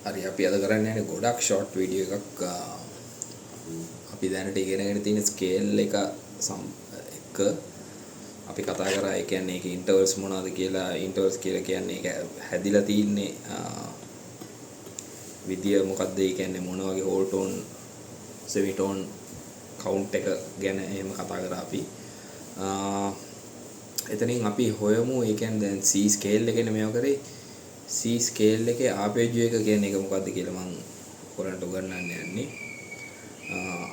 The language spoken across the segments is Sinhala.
හරි අපි අද කරන්නේ යන්නේ ගොඩක් ෂෝට් වීඩියෝ එකක්. අපි දැනට ඉගෙනගෙන තියෙන ස්කේල් එක එක අපි කතා කරා. ඒ කියන්නේ ඒකේ ඉන්ටර්වල්ස් මොනවද කියලා. ඉන්ටර්වල්ස් කියලා කියන්නේ ඒක හැදිලා තින්නේ විදිය මොකක්ද? ඒ කියන්නේ මොන වගේ හෝල් ටෝන් සෙමිටෝන් කවුන්ට් එක ගැන එහෙම කතා කරා අපි. එතනින් අපි හොයමු ඒ කියන්නේ දැන් C ස්කේල් එකනේ මේව කරේ. C ස්කේල් එකේ ආපේජු එක කියන්නේ ඒක මොකද්ද කියලා මම ඔයගලන්ට උගන්වන්න යන්නේ.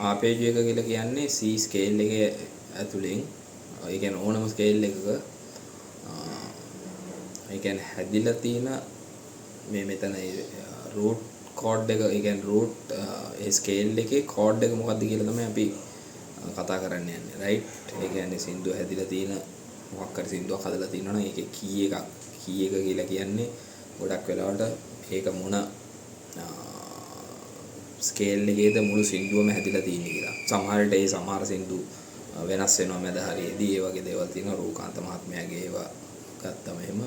ආපේජු එක කියලා කියන්නේ C ස්කේල් එකේ ඇතුලෙන් ඒ කියන්නේ ඕනම ස්කේල් එකක ඒ කියන්නේ හැදිලා තියෙන මේ මෙතන රූට් කෝඩ් එක ඒ කියන්නේ රූට් ඒ ස්කේල් එකේ කෝඩ් එක මොකද්ද කියලා තමයි අපි කතා කරන්න යන්නේ. රයිට්? ඒ කියන්නේ සින්දුව හැදිලා තියෙන මොකක් හරි සින්දුවක් හදලා තිනවා නම් ඒකේ කී එක කියලා කියන්නේ ගොඩක් වෙලාවට ඒක මොන ස්කේල් එකේද මුළු සින්දුවම හැදිලා තියෙන්නේ කියලා. සමහර විට ඒ සමහර සින්දු වෙනස් වෙනවා මැද හරියේදී. ඒ වගේ දේවල් තියෙනවා. රූකාන්ත මහත්මයාගේ ඒවා ගත්තම එහෙම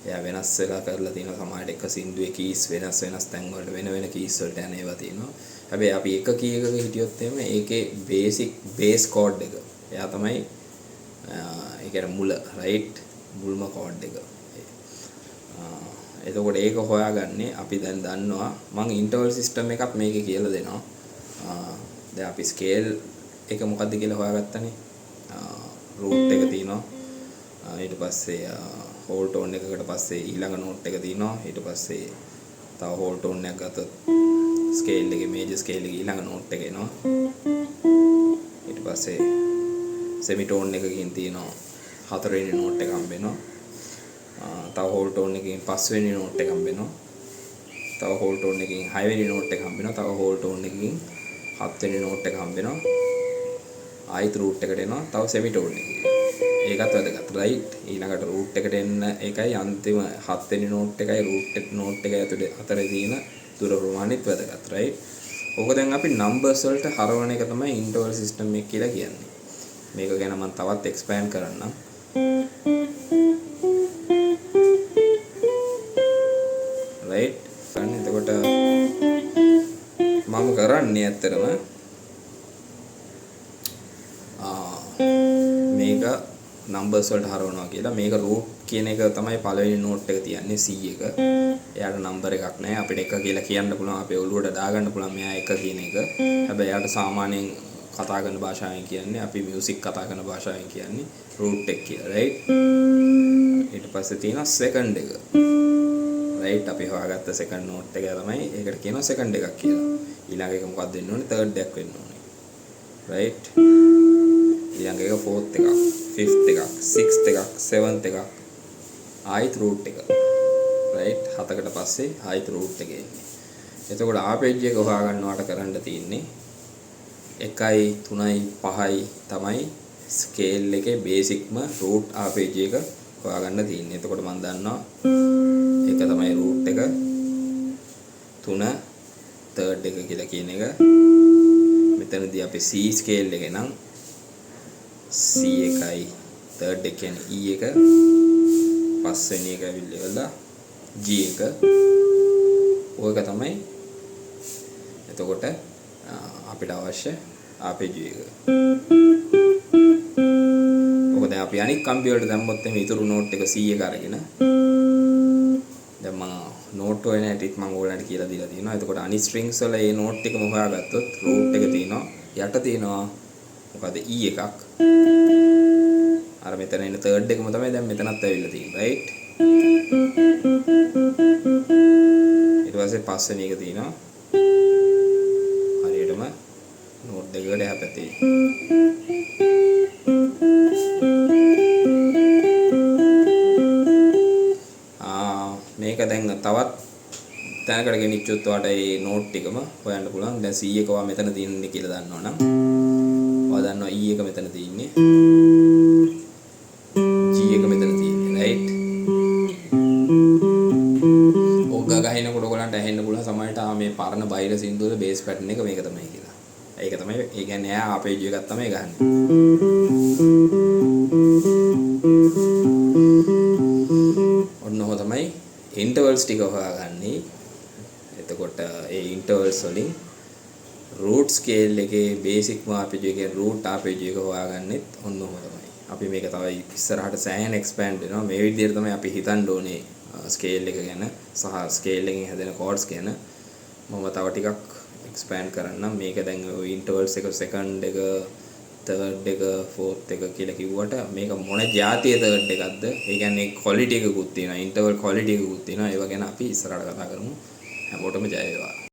එයා වෙනස් වෙලා කරලා තියෙනවා. සමහරට එක සින්දුවේ කීස් වෙනස් තැන් වලට වෙන කීස් වලට යන ඒවා තියෙනවා. හැබැයි අපි එක කී එකක හිටියොත් එහෙම ඒකේ බේස් කෝඩ් එක එයා තමයි ඒ කියන්නේ මුල රයිට් මුල්ම කෝඩ් එක. එතකොට ඒක හොයාගන්නේ අපි දැන් දන්නවා මම ඉන්ටර්වල් සිස්ටම් එකක් මේකේ කියලා දෙනවා. දැන් අපි ස්කේල් එක මොකද්ද කියලා හොයාගත්තනේ. රූට් එක තියෙනවා. ඊට පස්සේ හෝල් ටෝන් එකකට පස්සේ ඊළඟ නෝට් එක තියෙනවා. ඊට පස්සේ තව හෝල් ටෝන් එකක් ගත්තොත් ස්කේල් එකේ මේජර් ස්කේල් එකේ ඊළඟ නෝට් එක එනවා. ඊට පස්සේ සෙමිටෝන් එකකින් තියෙනවා හතරවෙනි නෝට් එක හම්බ වෙනවා. තව හෝල් ටෝන් එකකින් පස්වෙනි නෝට් එක හම්බ වෙනවා. තව හෝල් ටෝන් එකකින් හයවෙනි නෝට් එක හම්බ වෙනවා. තව හෝල් ටෝන් එකකින් හත්වෙනි නෝට් එක හම්බ වෙනවා. ආයිත් රූට් එකට එනවා. තව සෙමිටෝන් එකකින්. ඒකත් වැදගත් රයිට්. ඊළඟට රූට් එකට එන්න එකයි අන්තිම හත්වෙනි නෝට් එකයි රූට් නෝට් එකයි අතරේ තියෙන දුර ප්‍රමාණයත් වැදගත් රයිට්. ඕක දැන් අපි නම්බර්ස් වලට හරවන එක තමයි ඉන්ටර්වල් සිස්ටම් එක කියලා කියන්නේ. මේක ගැන මම තවත් එක්ස්පෑන්ඩ් කරන්නම්. රයිට්. එතකොට මම කරන්නේ ඇත්තටම මේක නම්බර්ස් වලට හරවනවා කියලා. මේක රූට් කියන එක තමයි පළවෙනි නෝට් එක තියන්නේ C එක. එයාට නම්බර් එකක් නැහැ. අපිට එක කියලා කියන්න පුළුවන්. අපේ ඔළුවට දාගන්න පුළුවන් මෙයා එක කියන එක. හැබැයි එයාට සාමාන්‍යයෙන් කතා කරන භාෂාවෙන් කියන්නේ අපි මියුසික් කතා කරන භාෂාවෙන් කියන්නේ රූට් එක කියලා. රයිට්. ඊට පස්සේ තියෙනවා සෙකන්ඩ් එක. රයිට්. අපි හොයාගත්ත සෙකන්ඩ් නෝට් එක තමයි ඒකට කියනවා සෙකන්ඩ් එකක් කියලා. ඊළඟ එක මොකක්ද වෙන්න ඕනේ? තර්ඩ් එකක් වෙන්න ඕනේ. රයිට්. ඊළඟ එක ෆෝර්ත් එකක්, ෆිෆ්ත් එකක්, සික්ස්ත් එකක්, සෙවන්ත් එකක්. ආයිත් රූට් එක. රයිට්. හතකට පස්සේ ආයිත් රූට් එක එන්නේ. එතකොට ආපේජ් එක හොයාගන්නවට කරන්න තියෙන්නේ 1යි 3යි 5යි තමයි ස්කේල් එකේ බේසික්ම රූට් ආපේජ් එක හොයාගන්න තියෙන්නේ. එතකොට මම දන්නවා එක තමයි රූට් එක 3 තර්ඩ් එක කියලා කියන එක. මෙතනදී අපි C ස්කේල් එකේ නම් C එකයි තර්ඩ් එක කියන්නේ E එක පස්වෙනි එක ඇවිල්ලා G එක ඔයක තමයි එතකොට අපිට අවශ්‍ය ආපේජු එක. ඔක දැන් අපි අනිත් කම්පියුටර් දැම්මොත් එමේ ඉතුරු නෝට් එක C එක අරගෙන දැන් මම නෝට් හොයන හැටිත් මම ඕගොල්ලන්ට කියලා දීලා තියෙනවා. එතකොට අනිත් ස්ට්‍රින්ග්ස් වල මේ නෝට් එකම හොයාගත්තොත් රූට් එක තියෙනවා. යට තියෙනවා මොකද E එකක්. අර මෙතන ඉන්න තර්ඩ් එකම තමයි දැන් මෙතනත් ඇවිල්ලා තියෙන්නේ. රයිට්. ඊට පස්සේ පස්වෙනි එක තියෙනවා. හරියටම නෝට් දෙකකට එහා පැත්තේ. මේක දැන් තවත් තැනකට ගෙනිච්චොත් ඔයාලට මේ නෝට් ටිකම හොයන්න පුළුවන්. දැන් C එක ඔයා මෙතන තියෙන්නේ කියලා දන්නවනම් ඔයා දන්නවා E එක මෙතන තියෙන්නේ. G එක මෙතන තියෙන්නේ. රයිට්. ඔග ගහිනකොට ඔයගලන්ට ඇහෙන්න පුළුවන් සමහරට මේ පරණ බයිර සින්දුවල බේස් පැටර්න් එක මේක තමයි කියලා. ඒක තමයි ඒ කියන්නේ එයා ආපේජ් එකක් තමයි ගහන්නේ. ඔන්න ඔහොම තමයි ඉන්ටර්වල්ස් ටික හොයාගන්නේ. එතකොට ඒ ඉන්ටර්වල්ස් වලින් රූට් ස්කේල් එකේ බේසික් මාපිජු එකේ රූට් ආපිජු එක හොයාගන්නෙත් ඔන්න ඔහොම තමයි. අපි මේක තව ඉස්සරහට සෑහෙන එක්ස්පෑන්ඩ් වෙනවා. මේ විදිහට තමයි අපි හිතන්න ඕනේ ස්කේල් එක ගැන සහ ස්කේල් එකෙන් හැදෙන කෝඩ්ස් ගැන. මම තව ටිකක් එක්ස්පෑන්ඩ් කරන්නම්. මේක දැන් ඔය ඉන්ටර්වල්ස් එක සෙකන්ඩ් එක තර්ඩ් එක ෆෝර්ත් එක කියලා කිව්වට මේක මොන જાතිය තර්ඩ් එකක්ද? ඒ කියන්නේ ක්වොලිටි එකකුත් තියෙනවා. ඉන්ටර්වල් ක්වොලිටි එකකුත් තියෙනවා. ඒව ගැන අපි ඉස්සරහට කතා කරමු. හැමෝටම ජය වේවා.